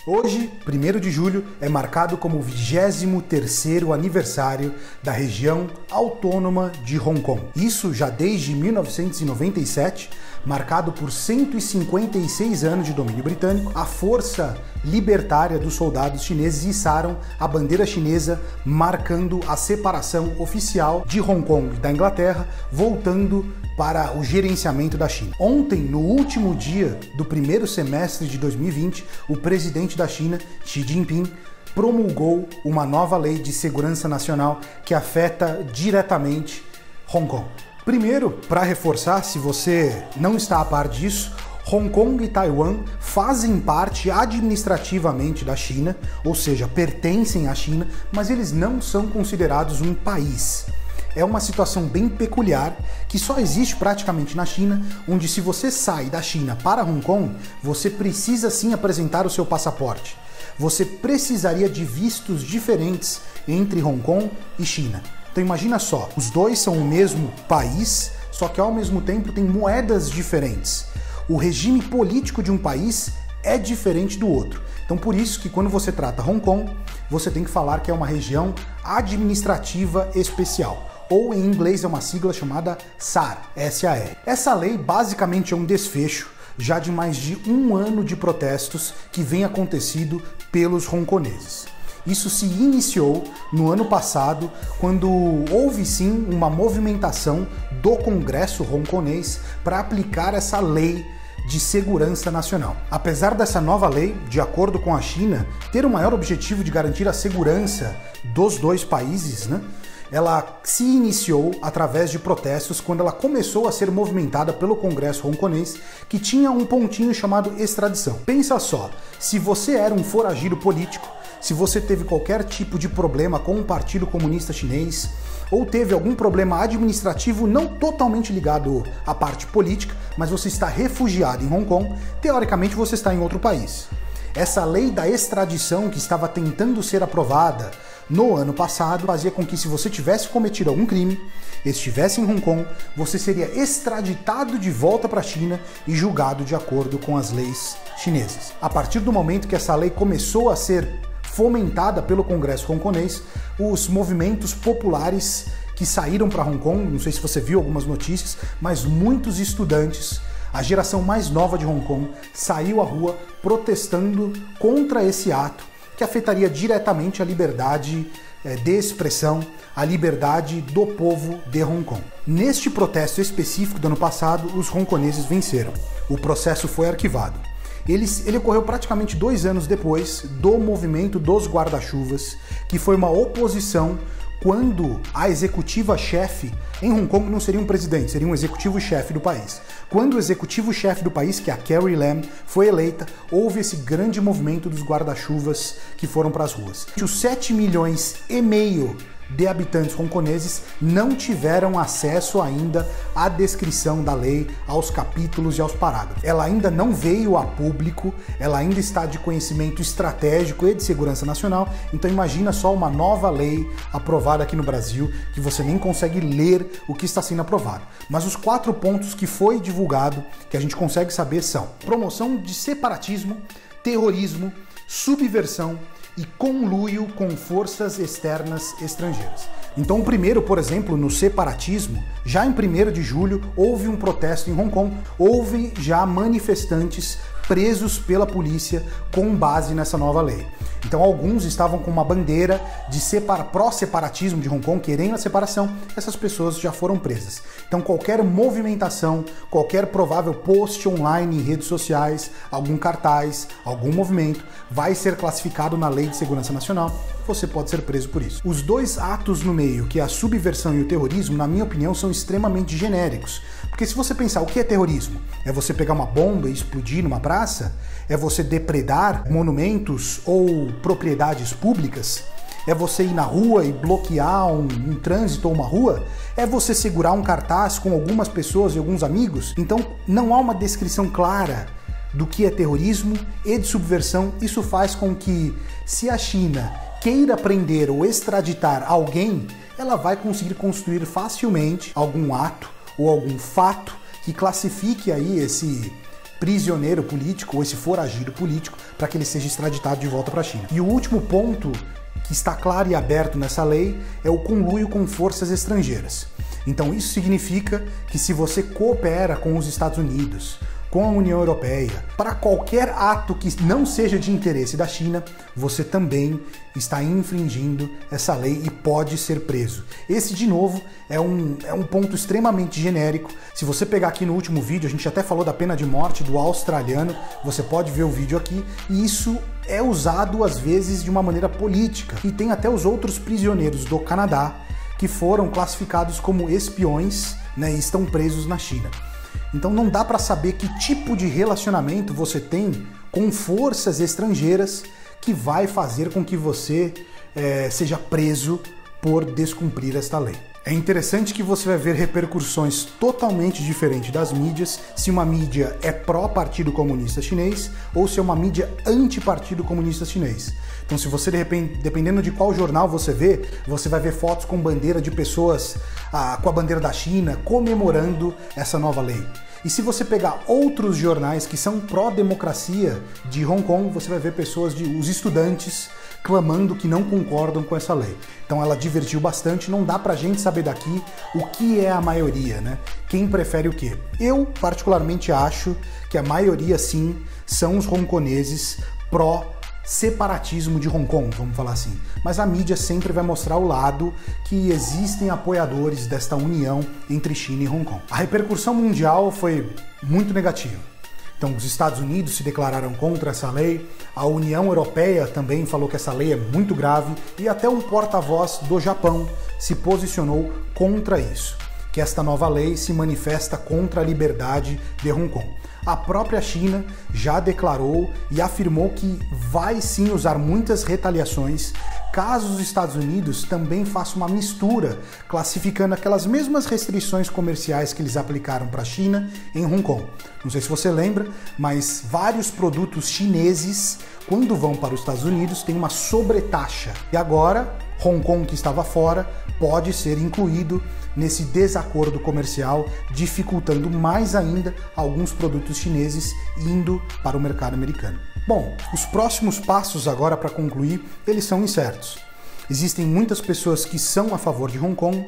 Hoje, 1º de julho, é marcado como o 23º aniversário da região autônoma de Hong Kong. Isso já desde 1997, marcado por 156 anos de domínio britânico, a força libertária dos soldados chineses içaram a bandeira chinesa, marcando a separação oficial de Hong Kong e da Inglaterra, voltando para o gerenciamento da China. Ontem, no último dia do primeiro semestre de 2020, o presidente da China, Xi Jinping, promulgou uma nova lei de segurança nacional que afeta diretamente Hong Kong. Primeiro, para reforçar, se você não está a par disso, Hong Kong e Taiwan fazem parte administrativamente da China, ou seja, pertencem à China, mas eles não são considerados um país. É uma situação bem peculiar que só existe praticamente na China, onde se você sai da China para Hong Kong, você precisa sim apresentar o seu passaporte. Você precisaria de vistos diferentes entre Hong Kong e China. Então imagina só, os dois são o mesmo país, só que ao mesmo tempo têm moedas diferentes. O regime político de um país é diferente do outro. Então por isso que quando você trata Hong Kong, você tem que falar que é uma região administrativa especial. Ou em inglês é uma sigla chamada SAR, S-A-R. Essa lei basicamente é um desfecho já de mais de um ano de protestos que vem acontecido pelos hongkoneses. Isso se iniciou no ano passado, quando houve sim uma movimentação do Congresso hongkonês para aplicar essa lei de segurança nacional. Apesar dessa nova lei, de acordo com a China, ter o maior objetivo de garantir a segurança dos dois países, ela se iniciou através de protestos quando ela começou a ser movimentada pelo Congresso hongkonês, que tinha um pontinho chamado extradição. Pensa só, se você era um foragido político, se você teve qualquer tipo de problema com o Partido Comunista Chinês, ou teve algum problema administrativo não totalmente ligado à parte política, mas você está refugiado em Hong Kong, teoricamente você está em outro país. Essa lei da extradição que estava tentando ser aprovada no ano passado fazia com que, se você tivesse cometido algum crime, estivesse em Hong Kong, você seria extraditado de volta para a China e julgado de acordo com as leis chinesas. A partir do momento que essa lei começou a ser fomentada pelo Congresso hongkonês, os movimentos populares que saíram para Hong Kong, não sei se você viu algumas notícias, mas muitos estudantes, a geração mais nova de Hong Kong, saiu à rua protestando contra esse ato que afetaria diretamente a liberdade de expressão, a liberdade do povo de Hong Kong. Neste protesto específico do ano passado, os hongkoneses venceram. O processo foi arquivado. Ele ocorreu praticamente 2 anos depois do movimento dos guarda-chuvas, que foi uma oposição quando a executiva-chefe em Hong Kong não seria um presidente, seria um executivo-chefe do país. Quando o executivo-chefe do país, que é a Carrie Lam, foi eleita, houve esse grande movimento dos guarda-chuvas que foram para as ruas. Os 7,5 milhões de habitantes hongkoneses não tiveram acesso ainda à descrição da lei, aos capítulos e aos parágrafos. Ela ainda não veio a público, ela ainda está de conhecimento estratégico e de segurança nacional, então imagina só uma nova lei aprovada aqui no Brasil, que você nem consegue ler o que está sendo aprovado. Mas os 4 pontos que foi divulgado, que a gente consegue saber são: promoção de separatismo, terrorismo, subversão e conluio com forças externas estrangeiras. Então, primeiro, por exemplo, no separatismo, já em 1º de julho, houve um protesto em Hong Kong, houve já manifestantes presos pela polícia com base nessa nova lei. Então alguns estavam com uma bandeira de pró-separatismo de Hong Kong, querendo a separação, essas pessoas já foram presas. Então qualquer movimentação, qualquer provável post online em redes sociais, algum cartaz, algum movimento, vai ser classificado na Lei de Segurança Nacional, você pode ser preso por isso. Os 2 atos no meio, que é a subversão e o terrorismo, na minha opinião, são extremamente genéricos. Porque se você pensar o que é terrorismo, é você pegar uma bomba e explodir numa praça? É você depredar monumentos ou propriedades públicas? É você ir na rua e bloquear um trânsito ou uma rua? É você segurar um cartaz com algumas pessoas e alguns amigos? Então não há uma descrição clara do que é terrorismo e de subversão. Isso faz com que, se a China queira prender ou extraditar alguém, ela vai conseguir construir facilmente algum ato ou algum fato que classifique aí esse prisioneiro político ou esse foragido político para que ele seja extraditado de volta para a China. E o último ponto que está claro e aberto nessa lei é o conluio com forças estrangeiras. Então isso significa que se você coopera com os Estados Unidos, com a União Europeia, para qualquer ato que não seja de interesse da China, você também está infringindo essa lei e pode ser preso. Esse, de novo, é um ponto extremamente genérico. Se você pegar aqui no último vídeo, a gente até falou da pena de morte do australiano, você pode ver o vídeo aqui, e isso é usado às vezes de uma maneira política. E tem até os outros prisioneiros do Canadá que foram classificados como espiões, né, e estão presos na China. Então não dá para saber que tipo de relacionamento você tem com forças estrangeiras que vai fazer com que você seja preso por descumprir esta lei. É interessante que você vai ver repercussões totalmente diferentes das mídias, se uma mídia é pró-Partido Comunista Chinês ou se é uma mídia anti-Partido Comunista Chinês. Então se você, de repente, dependendo de qual jornal você vê, você vai ver fotos com bandeira de pessoas com a bandeira da China comemorando essa nova lei. E se você pegar outros jornais que são pró-democracia de Hong Kong, você vai ver os estudantes clamando que não concordam com essa lei. Então ela divertiu bastante, não dá pra gente saber daqui o que é a maioria, né? Quem prefere o quê? Eu, particularmente, acho que a maioria, sim, são os hongkoneses pró-separatismo de Hong Kong, vamos falar assim. Mas a mídia sempre vai mostrar o lado que existem apoiadores desta união entre China e Hong Kong. A repercussão mundial foi muito negativa. Então, os Estados Unidos se declararam contra essa lei, a União Europeia também falou que essa lei é muito grave e até um porta-voz do Japão se posicionou contra isso, que esta nova lei se manifesta contra a liberdade de Hong Kong. A própria China já declarou e afirmou que vai sim usar muitas retaliações caso os Estados Unidos também façam uma mistura, classificando aquelas mesmas restrições comerciais que eles aplicaram para a China em Hong Kong. Não sei se você lembra, mas vários produtos chineses, quando vão para os Estados Unidos, têm uma sobretaxa. E agora, Hong Kong, que estava fora, pode ser incluído nesse desacordo comercial, dificultando mais ainda alguns produtos chineses indo para o mercado americano. Bom, os próximos passos agora para concluir, eles são incertos. Existem muitas pessoas que são a favor de Hong Kong,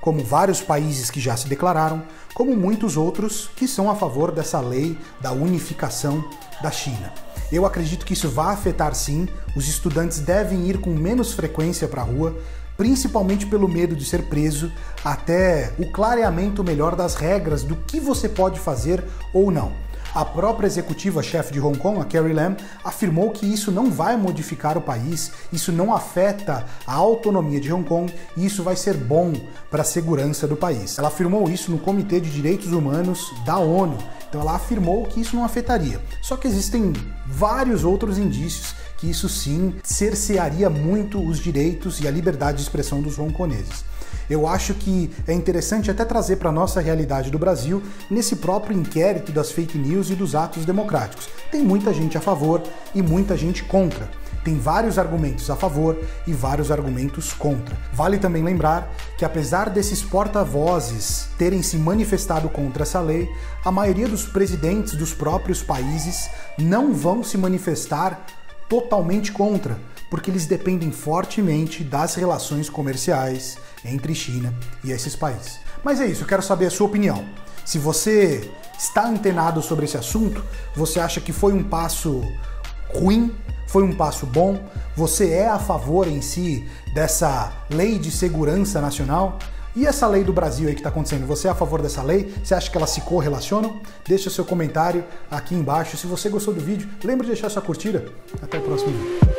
como vários países que já se declararam, como muitos outros que são a favor dessa lei da unificação da China. Eu acredito que isso vai afetar sim, os estudantes devem ir com menos frequência para a rua, principalmente pelo medo de ser preso, até o clareamento melhor das regras do que você pode fazer ou não. A própria executiva-chefe de Hong Kong, a Carrie Lam, afirmou que isso não vai modificar o país, isso não afeta a autonomia de Hong Kong e isso vai ser bom para a segurança do país. Ela afirmou isso no Comitê de Direitos Humanos da ONU, então ela afirmou que isso não afetaria. Só que existem vários outros indícios que isso sim cercearia muito os direitos e a liberdade de expressão dos hongkoneses. Eu acho que é interessante até trazer para a nossa realidade do Brasil nesse próprio inquérito das fake news e dos atos democráticos. Tem muita gente a favor e muita gente contra. Tem vários argumentos a favor e vários argumentos contra. Vale também lembrar que apesar desses porta-vozes terem se manifestado contra essa lei, a maioria dos presidentes dos próprios países não vão se manifestar totalmente contra, porque eles dependem fortemente das relações comerciais entre China e esses países. Mas é isso, eu quero saber a sua opinião. Se você está antenado sobre esse assunto, você acha que foi um passo ruim? Foi um passo bom? Você é a favor em si dessa lei de segurança nacional? E essa lei do Brasil aí que está acontecendo, você é a favor dessa lei? Você acha que elas se correlacionam? Deixa seu comentário aqui embaixo. Se você gostou do vídeo, lembre de deixar sua curtida. Até o próximo vídeo.